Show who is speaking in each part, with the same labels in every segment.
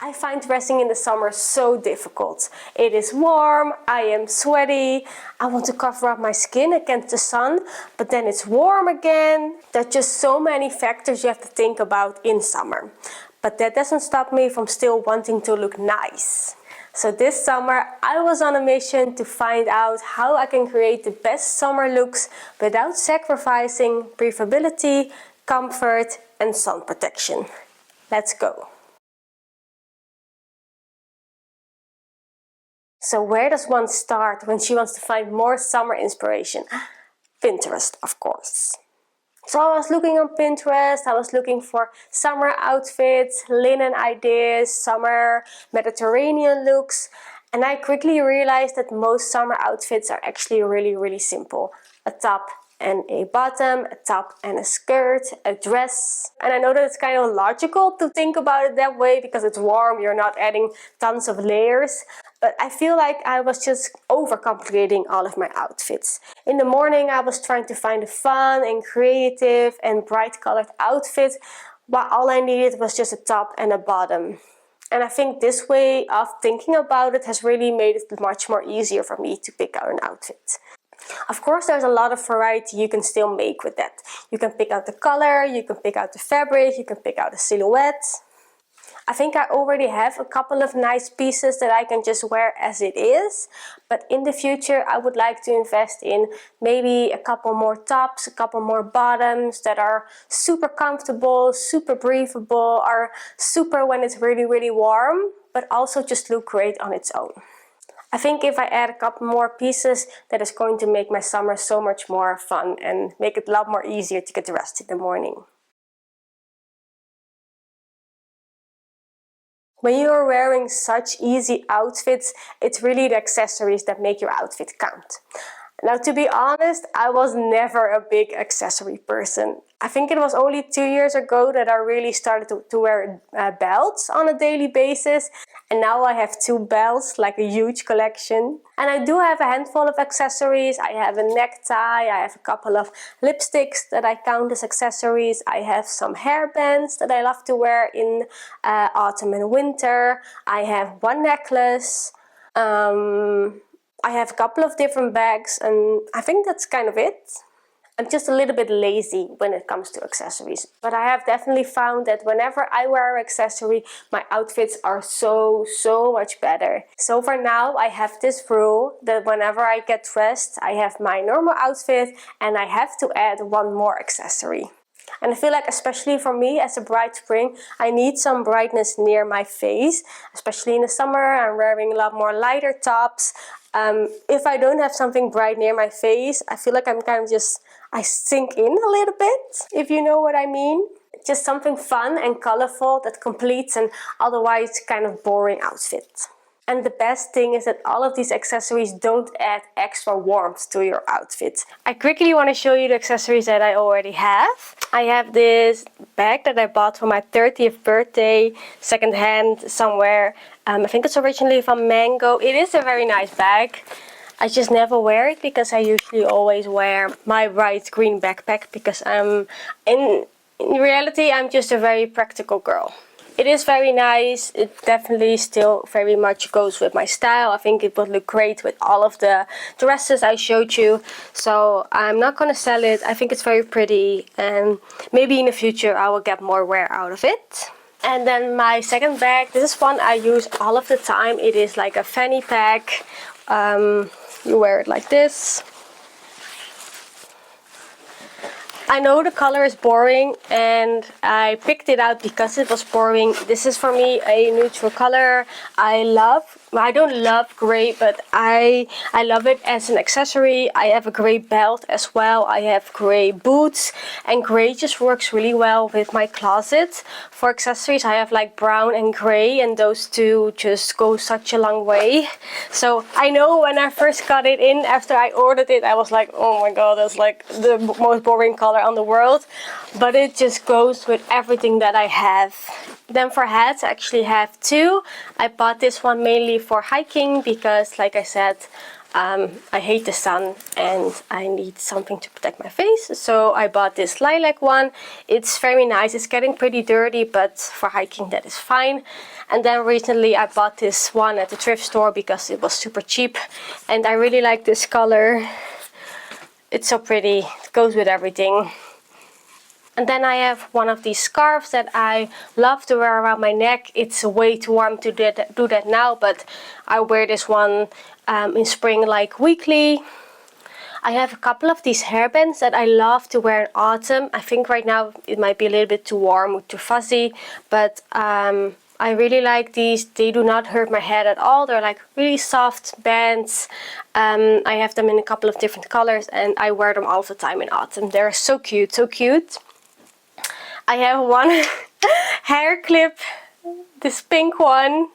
Speaker 1: I find dressing in the summer so difficult. It is warm, I am sweaty, I want to cover up my skin against the sun, but then it's warm again. There are just so many factors you have to think about in summer. But that doesn't stop me from still wanting to look nice. So this summer I was on a mission to find out how I can create the best summer looks without sacrificing breathability, comfort and sun protection. Let's go. So where does one start when she wants to find more summer inspiration? Pinterest, of course. So I was looking on Pinterest, I was looking for summer outfits, linen ideas, summer Mediterranean looks, and I quickly realized that most summer outfits are actually really simple. A top and a bottom, a top and a skirt, a dress. And I know that it's kind of logical to think about it that way because it's warm, you're not adding tons of layers. But I feel like I was just overcomplicating all of my outfits. In the morning I was trying to find a fun and creative and bright colored outfit, while all I needed was just a top and a bottom. And I think this way of thinking about it has really made it much more easier for me to pick out an outfit. Of course, there's a lot of variety you can still make with that. You can pick out the color, you can pick out the fabric, you can pick out the silhouette. I think I already have a couple of nice pieces that I can just wear as it is. But in the future, I would like to invest in maybe a couple more tops, a couple more bottoms that are super comfortable, super breathable, or super when it's really warm, but also just look great on its own. I think if I add a couple more pieces, that is going to make my summer so much more fun and make it a lot more easier to get dressed in the morning. When you are wearing such easy outfits, it's really the accessories that make your outfit count. Now, to be honest, I was never a big accessory person. I think it was only 2 years ago that I really started to wear belts on a daily basis. And now I have 2 belts, like a huge collection. And I do have a handful of accessories. I have a necktie, I have a couple of lipsticks that I count as accessories. I have some hairbands that I love to wear in autumn and winter. I have one necklace. I have a couple of different bags, and I think that's kind of it. I'm just a little bit lazy when it comes to accessories, but I have definitely found that whenever I wear an accessory, my outfits are so much better. So for now, I have this rule that whenever I get dressed, I have my normal outfit and I have to add one more accessory. And I feel like, especially for me as a bride spring, I need some brightness near my face. Especially in the summer, I'm wearing a lot more lighter tops. If I don't have something bright near my face, I feel like I'm kind of I sink in a little bit, if you know what I mean. Just something fun and colorful that completes an otherwise kind of boring outfit. And the best thing is that all of these accessories don't add extra warmth to your outfit. I quickly want to show you the accessories that I already have. I have this bag that I bought for my 30th birthday, secondhand somewhere. I think it's originally from Mango. It is a very nice bag. I just never wear it because I usually always wear my bright green backpack because in reality I'm just a very practical girl. It is very nice. It definitely still very much goes with my style. I think it would look great with all of the dresses I showed you. So I'm not gonna sell it. I think it's very pretty, and maybe in the future I will get more wear out of it. And then my second bag, this is one I use all of the time. It is like a fanny pack. You wear it like this. I know the color is boring and I picked it out because it was boring. This is for me a neutral color. I don't love gray, but I love it as an accessory. I have a gray belt as well. I have gray boots, and gray just works really well with my closet. For accessories I have like brown and gray, and those two just go such a long way. So I know when I first got it in, after I ordered it, I was like, oh my god, that's like the most boring color on the world. But it just goes with everything that I have. Then for hats, I actually have two. I bought this one mainly for hiking because, like I said, I hate the sun and I need something to protect my face, so I bought this lilac one. It's very nice. It's getting pretty dirty, but for hiking that is fine. And then recently I bought this one at the thrift store because it was super cheap and I really like this color. It's so pretty, it goes with everything. And then I have one of these scarves that I love to wear around my neck. It's way too warm to do that now, but I wear this one in spring like weekly. I have a couple of these hairbands that I love to wear in autumn. I think right now it might be a little bit too warm or too fuzzy, but I really like these. They do not hurt my head at all. They're like really soft bands. I have them in a couple of different colors and I wear them all the time in autumn. They're so cute, so cute. I have one hair clip, this pink one.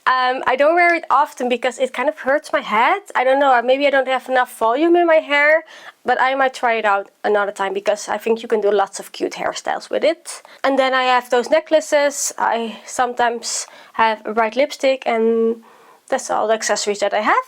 Speaker 1: I don't wear it often because it kind of hurts my head. I don't know, maybe I don't have enough volume in my hair, but I might try it out another time because I think you can do lots of cute hairstyles with it. And then I have those necklaces. I sometimes have a bright lipstick, and that's all the accessories that I have.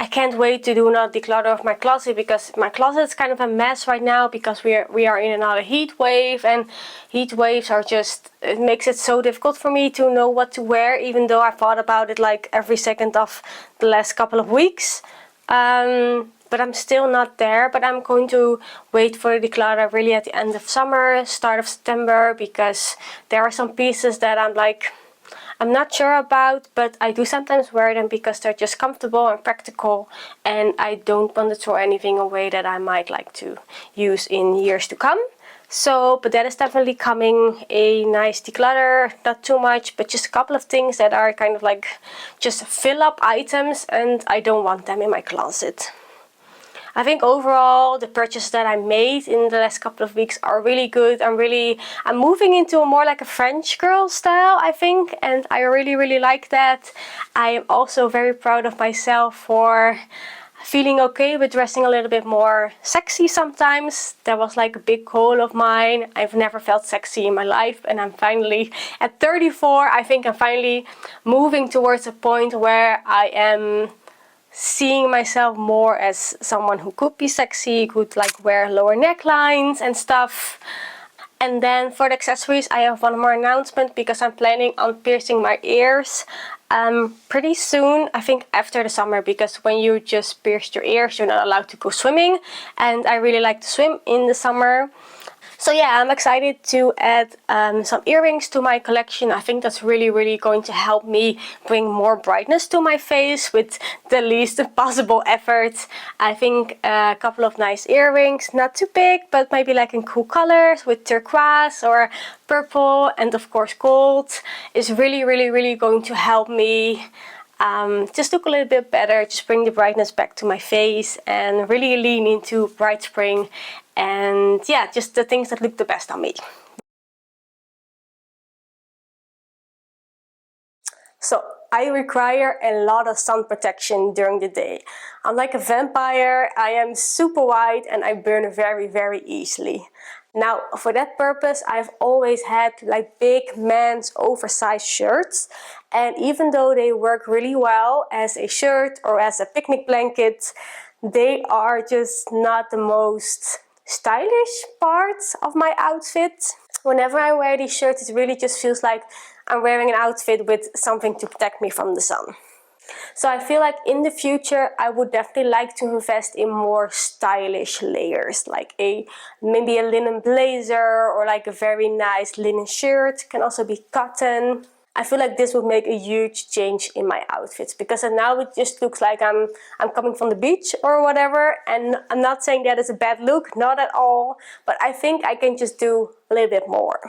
Speaker 1: I can't wait to do another declutter of my closet because my closet is kind of a mess right now because we are in another heat wave, and heat waves are just, it makes it so difficult for me to know what to wear, even though I thought about it like every second of the last couple of weeks. But I'm still not there, but I'm going to wait for the declutter really at the end of summer, start of September, because there are some pieces that I'm not sure about, but I do sometimes wear them because they're just comfortable and practical, and I don't want to throw anything away that I might like to use in years to come. So, but that is definitely coming, a nice declutter, not too much, but just a couple of things that are kind of like just fill up items, and I don't want them in my closet. I think overall the purchases that I made in the last couple of weeks are really good. I'm moving into a more like a French girl style, I think, and I really like that. I am also very proud of myself for feeling okay with dressing a little bit more sexy sometimes. That was like a big goal of mine. I've never felt sexy in my life, and I'm finally at 34. I think I'm finally moving towards a point where I am seeing myself more as someone who could be sexy, could like wear lower necklines and stuff. And then for the accessories, I have one more announcement because I'm planning on piercing my ears pretty soon, I think after the summer, because when you just pierce your ears, you're not allowed to go swimming, and I really like to swim in the summer. So yeah, I'm excited to add some earrings to my collection. I think that's really going to help me bring more brightness to my face with the least possible effort. I think a couple of nice earrings, not too big, but maybe like in cool colors with turquoise or purple, and of course gold, is really going to help me just look a little bit better, just bring the brightness back to my face and really lean into bright spring, and yeah, just the things that look the best on me. So I require a lot of sun protection during the day. I'm like a vampire. I am super white and I burn very easily. Now, for that purpose, I've always had like big men's oversized shirts, and even though they work really well as a shirt or as a picnic blanket, they are just not the most stylish parts of my outfit. Whenever I wear these shirts, it really just feels like I'm wearing an outfit with something to protect me from the sun. So I feel like in the future I would definitely like to invest in more stylish layers, like maybe a linen blazer or like a very nice linen shirt. It can also be cotton. I feel like this would make a huge change in my outfits, because now it just looks like I'm coming from the beach or whatever, and I'm not saying that is a bad look, not at all, but I think I can just do a little bit more.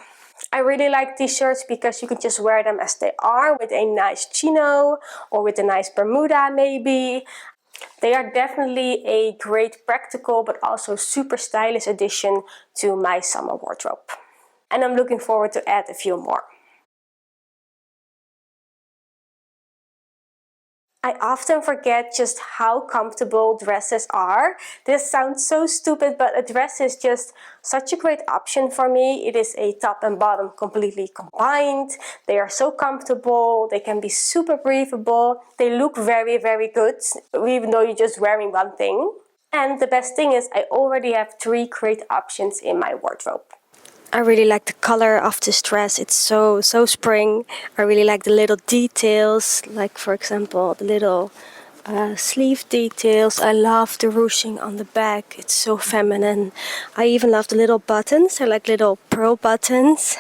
Speaker 1: I really like these shirts because you can just wear them as they are, with a nice chino or with a nice bermuda maybe. They are definitely a great practical but also super stylish addition to my summer wardrobe. And I'm looking forward to add a few more. I often forget just how comfortable dresses are. This sounds so stupid, but a dress is just such a great option for me. It is a top and bottom completely combined. They are so comfortable. They can be super breathable. They look very, very good, even though you're just wearing one thing. And the best thing is I already have 3 great options in my wardrobe. I really like the color of this dress. It's so spring. I really like the little details, like for example the little sleeve details. I love the ruching on the back. It's so feminine. I even love the little buttons. I like little pearl buttons.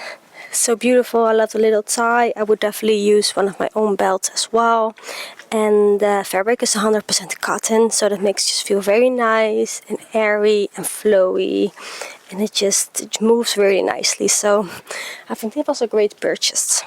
Speaker 1: So beautiful. I love the little tie. I would definitely use one of my own belts as well. And the fabric is 100% cotton, so that makes you feel very nice and airy and flowy. And it moves really nicely. So I think it was a great purchase.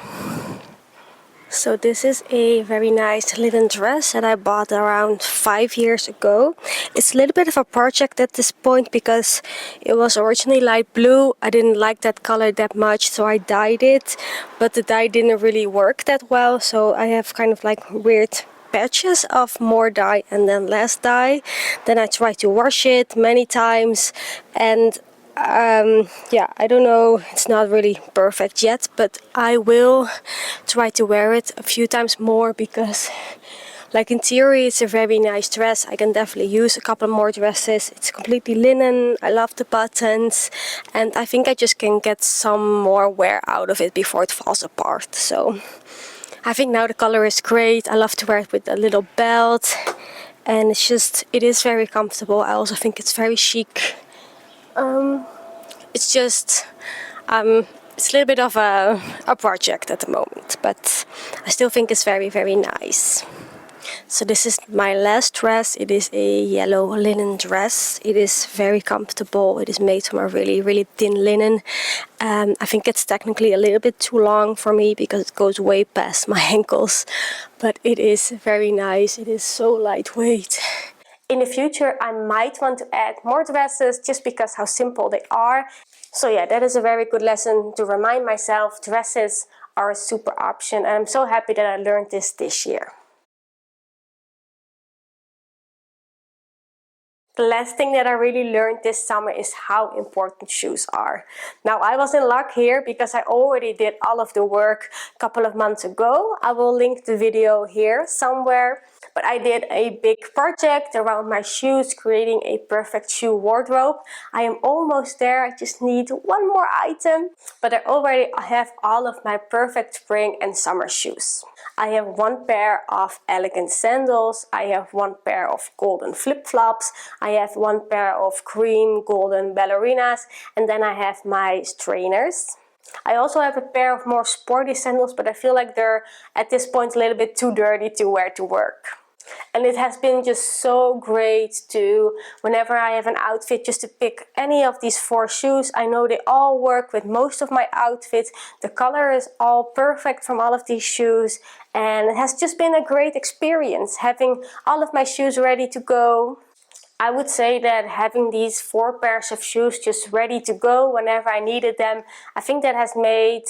Speaker 1: So this is a very nice linen dress that I bought around 5 years ago. It's a little bit of a project at this point because it was originally light blue. I didn't like that color that much, so I dyed it, but the dye didn't really work that well, so I have kind of like weird patches of more dye and then less dye. Then I tried to wash it many times, and yeah, I don't know, it's not really perfect yet, but I will try to wear it a few times more because like in theory it's a very nice dress. I can definitely use a couple more dresses. It's completely linen. I love the buttons, and I think I just can get some more wear out of it before it falls apart. So I think now the color is great. I love to wear it with a little belt, and it is very comfortable. I also think it's very chic. It's just, it's a little bit of a project at the moment, but I still think it's very, very nice. So this is my last dress. It is a yellow linen dress. It is very comfortable. It is made from a really, really thin linen. I think it's technically a little bit too long for me because it goes way past my ankles, but it is very nice. It is so lightweight. In the future, I might want to add more dresses just because how simple they are. So yeah, that is a very good lesson to remind myself dresses are a super option, and I'm so happy that I learned this year. The last thing that I really learned this summer is how important shoes are. Now I was in luck here because I already did all of the work a couple of months ago. I will link the video here somewhere. But I did a big project around my shoes, creating a perfect shoe wardrobe. I am almost there. I just need one more item. But I already have all of my perfect spring and summer shoes. I have one pair of elegant sandals. I have one pair of golden flip-flops. I have one pair of cream golden ballerinas. And then I have my trainers. I also have a pair of more sporty sandals, but I feel like they're at this point a little bit too dirty to wear to work. And it has been just so great to, whenever I have an outfit, just to pick any of these 4 shoes. I know they all work with most of my outfits. The color is all perfect from all of these shoes. And it has just been a great experience having all of my shoes ready to go. I would say that having these 4 pairs of shoes just ready to go whenever I needed them, I think that has made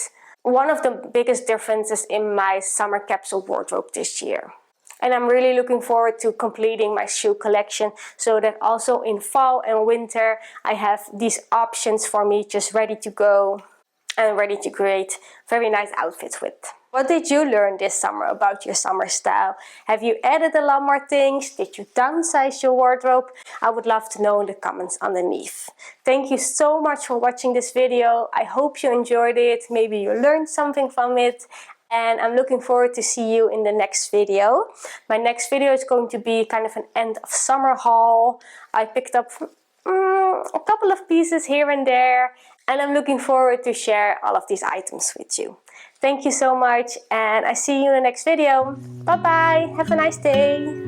Speaker 1: one of the biggest differences in my summer capsule wardrobe this year. And I'm really looking forward to completing my shoe collection so that also in fall and winter I have these options for me just ready to go and ready to create very nice outfits with. What did you learn this summer about your summer style? Have you added a lot more things? Did you downsize your wardrobe? I would love to know in the comments underneath. Thank you so much for watching this video. I hope you enjoyed it. Maybe you learned something from it. And I'm looking forward to see you in the next video. My next video is going to be kind of an end of summer haul. I picked up a couple of pieces here and there, and I'm looking forward to share all of these items with you. Thank you so much, and I see you in the next video. Bye bye, have a nice day.